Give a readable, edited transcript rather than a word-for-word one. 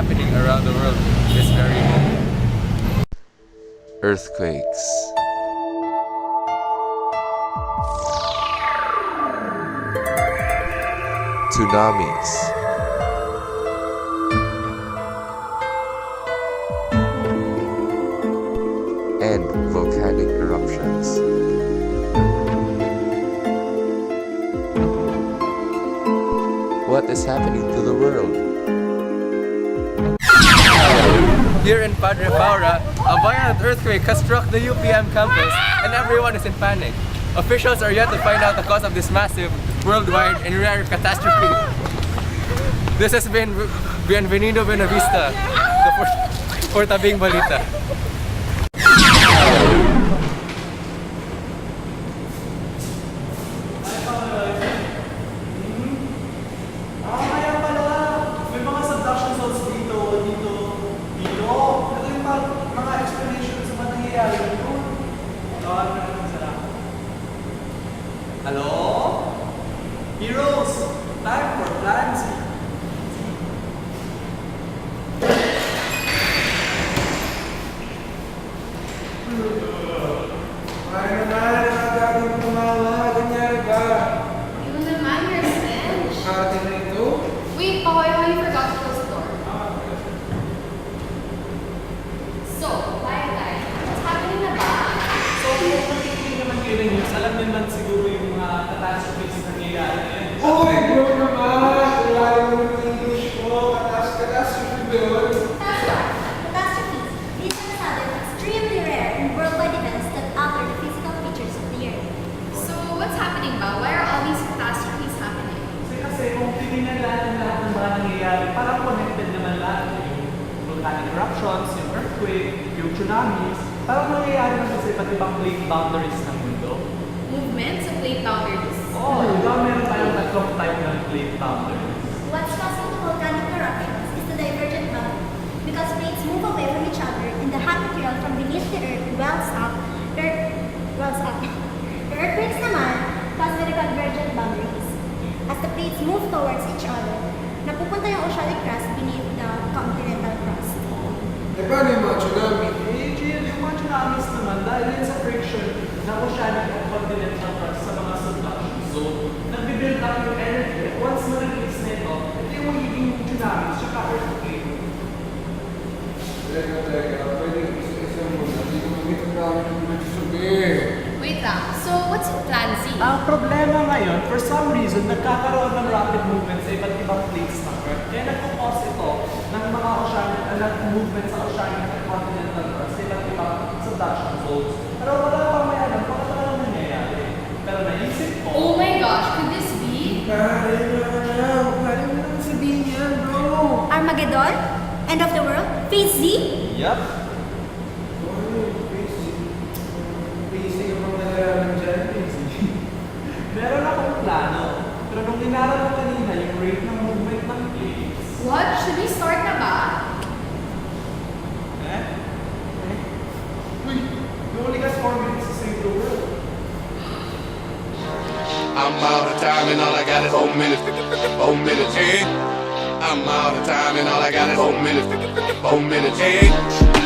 happening around the world this very moment. Earthquakes, tsunamis, and volcanic eruptions. What is happening to the world? Here in Padre Paura, a violent earthquake has struck the UPM campus and everyone is in panic. Officials are yet to find out the cause of this massive, worldwide, and rare catastrophe. This has been Bienvenido Buenavista, the for Tabing Balita. Hello? Heroes, time for Plan Z. Ay naman, nakagagawin kumawa. Ganyan ba? Yun naman, your stench. Atin na ito? Wait, Pahoy, you forgot to close the door. So, guys, what's happening na ba? So, kung makikinig naman kayo ng news, alam niyo naman siguro yung mga catastrophes na nangyayari ngayon. Uy, bro naman! Kailangan mo ng English ko. Catastrophe doon. That's right. Catastrophes. These are sudden, extremely rare and worldwide events that alter the physical features of the Earth. So, what's happening ba? Why are all these catastrophes happening? Kasi kung tingnan natin lahat ng mga nangyayari, parang connected naman lahat. Yung volcanic eruptions, yung earthquake, yung tsunamis, parang nangyayari naman sa iba't ibang plate boundaries ng mundo. Movements of plate boundaries. Oo, diba meron tayong tatlong type ng plate boundaries? What's causing the volcanic eruptions is the divergent boundary. Because plates move away from each other and the hot material from beneath the Earth wells up. The earthquakes naman cause the convergent boundaries. As the plates move towards each other, napupunta yung oceanic crust beneath the continental crust. Eh, paano yung mga tsunami? Yung mga tsunamis naman, dahil yan sa friction ng oceanic at continental crust sa mga subduction zone, nag-build up yung energy. Once ma-release na ito yung magiging tsunamis, tsaka earthquake. Teka. Pwede isa mo. Hindi ko makita namin yung nagsasabi. Wait lang. So, what's yung Plan Z? Ang problema ngayon, for some reason, nagkakaroon ng rapid movement sa iba't ibang plates ng Earth. Kaya nagpo-cause ito ng mga oceanic, movement sa oceanic at continental crust sa iba't ibang subduction zones. Pero wala pang may alam kung ano talagang nangyayari. Pero naisip ko, Oh my gosh, could this be? Pare mo naman sabihin yan, bro. Armageddon? End of the world? Phase Z? yup, Basic ang mga nalaman dyan. meron akong plano. Pero nung inaral ko kanina yung rate ng movement ng plates, What? Should we start na ba? Uy, you only got 4 minutes to save the world. I'm out of time and all I got is 4 minutes. 4 minutes, yeah. I'm out of time and all I got is 4 minutes. 4 minutes, yeah.